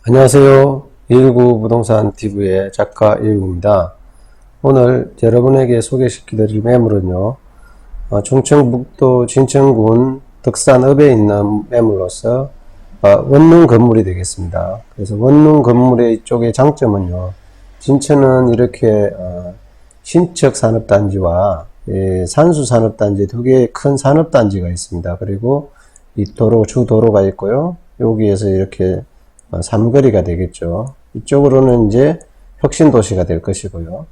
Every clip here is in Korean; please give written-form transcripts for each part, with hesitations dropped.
안녕하세요. 219 부동산 TV의 작가 219입니다. 오늘 여러분에게 소개시켜드릴 매물은요, 충청북도 진천군 덕산읍에 있는 매물로서 원룸 건물이 되겠습니다. 그래서 원룸 건물의 이쪽의 장점은요, 진천은 이렇게 신축 산업단지와 산수 산업단지 두 개의 큰 산업단지가 있습니다. 그리고 이 도로, 주도로가 있고요. 여기에서 이렇게 삼거리가 되겠죠. 이쪽으로는 이제 혁신도시가 될 것이고요.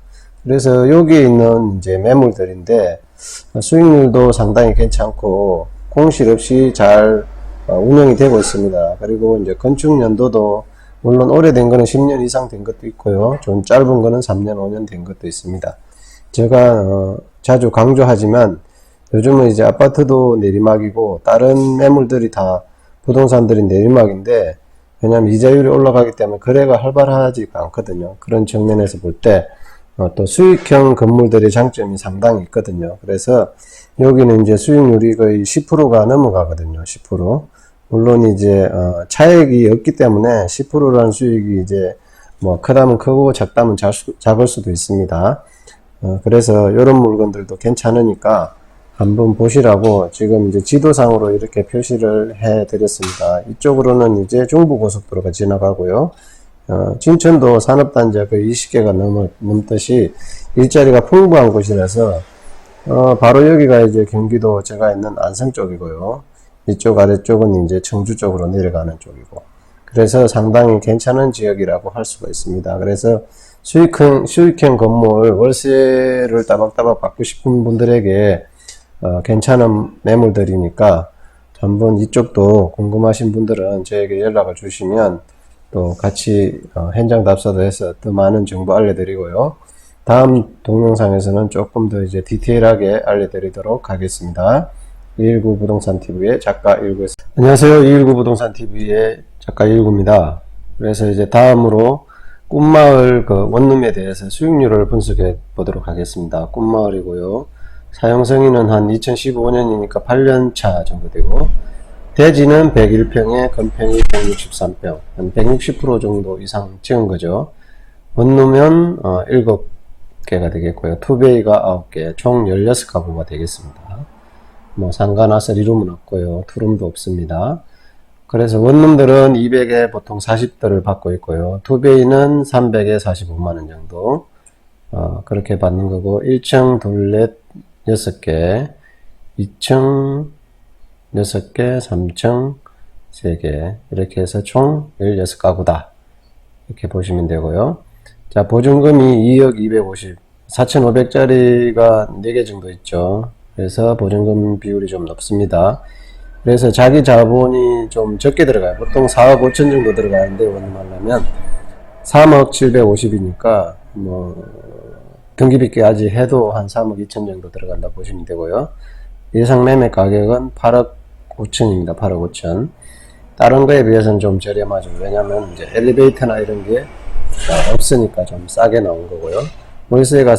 그래서 여기에 있는 이제 매물들인데 수익률도 상당히 괜찮고 공실 없이 잘 운영이 되고 있습니다. 그리고 이제 건축 연도도 물론 오래된 거는 10년 이상 된 것도 있고요. 좀 짧은 거는 3년, 5년 된 것도 있습니다. 제가 자주 강조하지만 요즘은 이제 아파트도 내리막이고 다른 매물들이 다 부동산들이 내리막인데, 왜냐하면 이자율이 올라가기 때문에 거래가 활발하지가 않거든요. 그런 측면에서 볼 때 또 수익형 건물들의 장점이 상당히 있거든요. 그래서 여기는 이제 수익률이 거의 10%가 넘어가거든요. 10%. 물론 이제 차액이 없기 때문에 10%라는 수익이 이제 뭐 크다면 크고 작다면 작을 수도 있습니다. 그래서 이런 물건들도 괜찮으니까 한번 보시라고 지금 이제 지도상으로 이렇게 표시를 해 드렸습니다. 이쪽으로는 이제 중부고속도로가 지나가고요. 진천도 산업단지가 거의 20개가 넘듯이 일자리가 풍부한 곳이라서 바로 여기가 이제 경기도 제가 있는 안성 쪽이고요. 이쪽 아래쪽은 이제 청주 쪽으로 내려가는 쪽이고, 그래서 상당히 괜찮은 지역이라고 할 수가 있습니다. 그래서 수익형 건물 월세를 따박따박 받고 싶은 분들에게 괜찮은 매물들이니까 한번 이쪽도 궁금하신 분들은 저에게 연락을 주시면 또 같이 현장 답사도 해서 더 많은 정보 알려드리고요. 다음 동영상에서는 조금 더 이제 디테일하게 알려드리도록 하겠습니다. 219 부동산 TV의 작가 119. 안녕하세요. 219 부동산 TV의 작가 119입니다. 그래서 이제 다음으로 꿈마을 원룸에 대해서 수익률을 분석해 보도록 하겠습니다. 꿈마을이고요. 사용승인은 한 2015년이니까 8년차 정도 되고, 대지는 101평에 건평이 163평, 한 160% 정도 이상 찍은 거죠. 원룸은 7개가 되겠고요. 투베이가 9개, 총 16가구가 되겠습니다. 뭐 상가나서 리룸은 없고요. 투룸도 없습니다. 그래서 원룸들은 200에 보통 40대를 받고 있고요. 투베이는 300에 45만원 정도 그렇게 받는 거고, 1층 둘렛 6개, 2층 6개, 3층 3개, 이렇게 해서 총 16가구다. 이렇게 보시면 되고요. 자, 보증금이 2억 250, 4,500짜리가 4개 정도 있죠. 그래서 보증금 비율이 좀 높습니다. 그래서 자기 자본이 좀 적게 들어가요. 보통 4억 5천 정도 들어가는데, 원룸하려면 3억 750이니까 등기빚까지 해도 한 3억 2천 정도 들어간다 보시면 되고요. 예상 매매 가격은 8억 5천입니다. 8억 5천. 다른 거에 비해서는 좀 저렴하죠. 왜냐면 이제 엘리베이터나 이런 게 없으니까 좀 싸게 나온 거고요. 월세가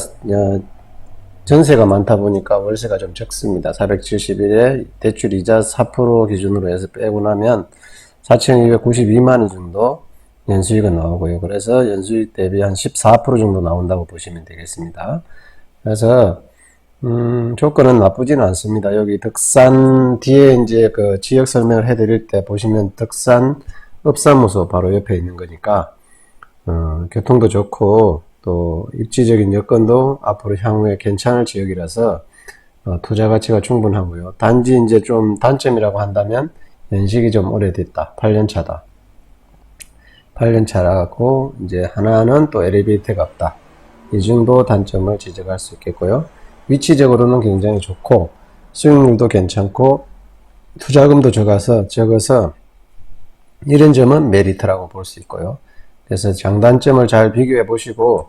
전세가 많다 보니까 월세가 좀 적습니다. 471에 대출 이자 4% 기준으로 해서 빼고 나면 4,292만원 정도 연수익은 나오고요. 그래서 연수익 대비 한 14% 정도 나온다고 보시면 되겠습니다. 그래서 조건은 나쁘지는 않습니다. 여기 덕산 뒤에 이제 그 지역 설명을 해드릴 때 보시면 덕산 읍사무소 바로 옆에 있는 거니까 교통도 좋고 또 입지적인 여건도 앞으로 향후에 괜찮을 지역이라서 투자 가치가 충분하고요. 단지 이제 좀 단점이라고 한다면 연식이 좀 오래됐다. 8년 차다. 8년 차라고 이제 하나는 또 엘리베이터가 없다. 이 정도 단점을 지적할 수 있겠고요. 위치적으로는 굉장히 좋고 수익률도 괜찮고 투자금도 적어서 이런 점은 메리트라고 볼 수 있고요. 그래서 장단점을 잘 비교해 보시고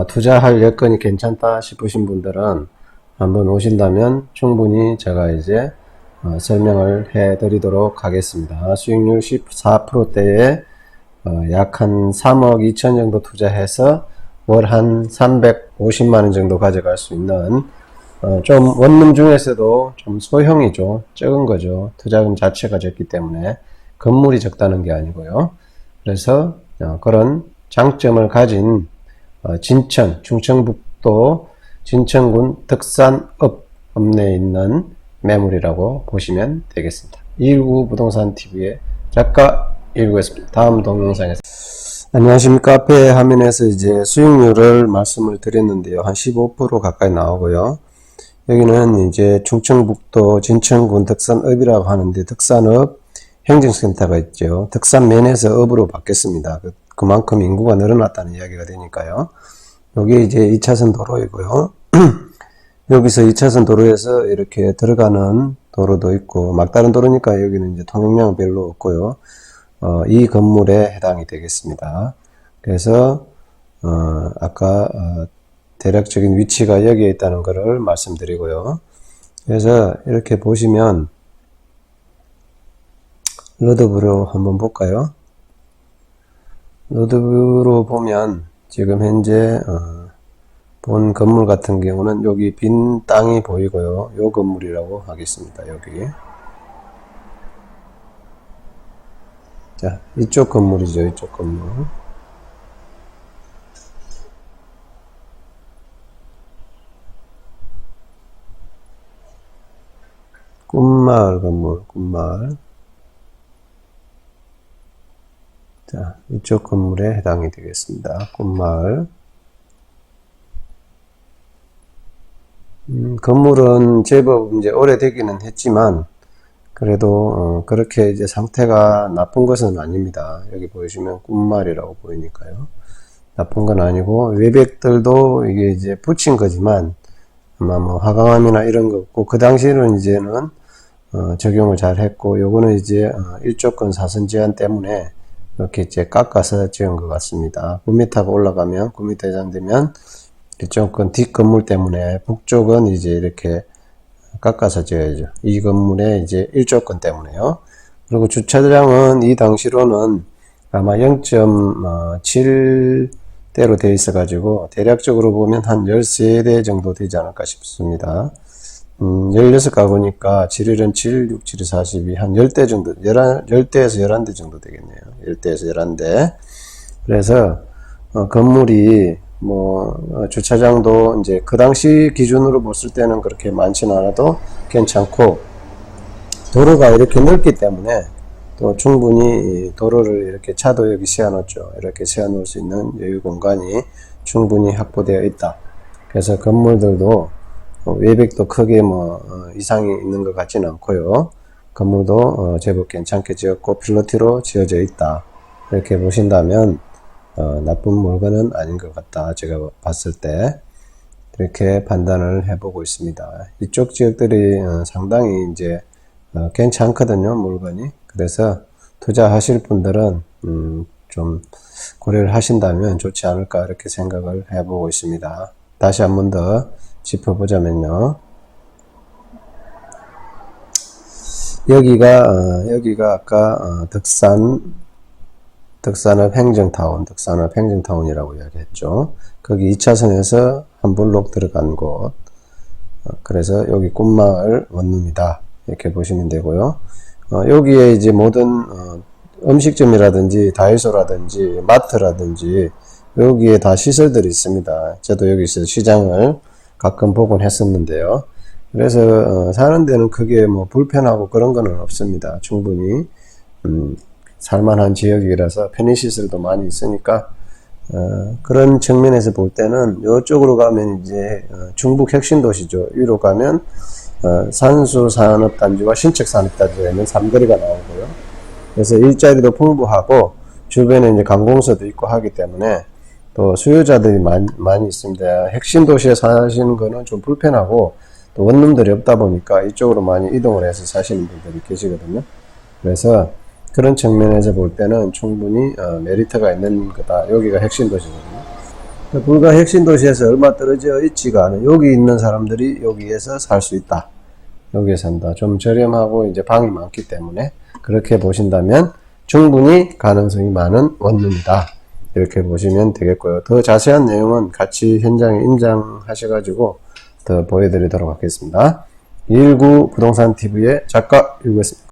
투자할 여건이 괜찮다 싶으신 분들은 한번 오신다면 충분히 제가 이제 설명을 해 드리도록 하겠습니다. 수익률 14%대에 약 한 3억 2천 정도 투자해서 월 한 350만원 정도 가져갈 수 있는 좀 원룸 중에서도 좀 소형이죠. 적은 거죠. 투자금 자체가 적기 때문에 건물이 적다는 게 아니고요. 그래서 그런 장점을 가진 진천, 충청북도 진천군 덕산읍 읍내에 있는 매물이라고 보시면 되겠습니다. 219 부동산 TV의 작가 119였습니다. 다음 동영상에서 안녕하십니까. 앞에 화면에서 이제 수익률을 말씀을 드렸는데요. 한 15% 가까이 나오고요. 여기는 이제 충청북도 진천군 덕산읍이라고 하는데, 덕산읍 행정센터가 있죠. 덕산면에서 읍으로 바뀌었습니다. 그만큼 인구가 늘어났다는 이야기가 되니까요. 여기 이제 2차선 도로이고요. 여기서 2차선 도로에서 이렇게 들어가는 도로도 있고, 막다른 도로니까 여기는 이제 통행량은 별로 없고요. 이 건물에 해당이 되겠습니다. 그래서 아까 대략적인 위치가 여기에 있다는 것을 말씀드리고요. 그래서 이렇게 보시면 로드뷰로 한번 볼까요? 로드뷰로 보면 지금 현재 본 건물 같은 경우는 여기 빈 땅이 보이고요. 요 건물이라고 하겠습니다. 여기. 자, 이쪽 건물이죠. 이쪽 건물. 꿈마을 건물, 꿈마을. 자, 이쪽 건물에 해당이 되겠습니다. 꿈마을. 건물은 제법 이제 오래되기는 했지만, 그래도 그렇게 이제 상태가 나쁜 것은 아닙니다. 여기 보시면 꿈마을이라고 보이니까요. 나쁜 건 아니고, 외벽들도 이게 이제 붙인 거지만 아마 뭐 화강암이나 이런 거 없고, 그 당시에는 이제는 적용을 잘 했고, 요거는 이제 일조권 사선 제한 때문에 이렇게 이제 깎아서 지은 것 같습니다. 9m가 올라가면 9m 이상 되면 일조권 뒷건물 때문에 북쪽은 이제 이렇게 깎아서 지어야죠. 이 건물에 이제 일조권 때문에요. 그리고 주차장은 이 당시로는 아마 0.7대로 되어 있어 가지고 대략적으로 보면 한 13대 정도 되지 않을까 싶습니다. 16가구니까 7일은 7, 6, 7이 42, 한 10대 정도, 10대에서 11대 정도 되겠네요. 10대에서 11대. 그래서 건물이 주차장도 이제 그 당시 기준으로 봤을 때는 그렇게 많지는 않아도 괜찮고, 도로가 이렇게 넓기 때문에 또 충분히 도로를 이렇게 차도 여기 세워놓죠. 이렇게 세워놓을 수 있는 여유 공간이 충분히 확보되어 있다. 그래서 건물들도 외벽도 크게 이상이 있는 것 같지는 않고요. 건물도 제법 괜찮게 지었고 필로티로 지어져 있다. 이렇게 보신다면 나쁜 물건은 아닌 것 같다. 제가 봤을 때 이렇게 판단을 해보고 있습니다. 이쪽 지역들이 상당히 이제 괜찮거든요, 물건이. 그래서 투자하실 분들은 좀 고려를 하신다면 좋지 않을까 이렇게 생각을 해보고 있습니다. 다시 한 번 더 짚어보자면요. 여기가 아까 덕산읍 행정타운이라고 이야기했죠. 거기 2차선에서 한 블록 들어간 곳. 그래서 여기 꿈마을 원룸이다. 이렇게 보시면 되고요. 여기에 이제 모든 음식점이라든지 다이소라든지 마트라든지 여기에 다 시설들이 있습니다. 저도 여기서 시장을 가끔 보곤 했었는데요. 그래서 사는 데는 크게 불편하고 그런 거는 없습니다. 충분히 살만한 지역이라서 편의시설도 많이 있으니까 그런 측면에서 볼 때는 이쪽으로 가면 이제 중북 혁신도시죠. 위로 가면 산수산업단지와 신축산업단지가 있는 삼거리가 나오고요. 그래서 일자리도 풍부하고 주변에 이제 관공서도 있고 하기 때문에 또 수요자들이 많이 있습니다. 핵심도시에 사시는 거는 좀 불편하고 또 원룸들이 없다 보니까 이쪽으로 많이 이동을 해서 사시는 분들이 계시거든요. 그래서 그런 측면에서 볼 때는 충분히 메리트가 있는 거다. 여기가 핵심도시거든요. 불과 핵심도시에서 얼마 떨어져 있지가 않은 여기 있는 사람들이 여기에서 살 수 있다. 여기에 산다. 좀 저렴하고 이제 방이 많기 때문에 그렇게 보신다면 충분히 가능성이 많은 원룸이다. 이렇게 보시면 되겠고요. 더 자세한 내용은 같이 현장에 임장하셔가지고 더 보여드리도록 하겠습니다. 219 부동산 TV의 작가 119였습니다.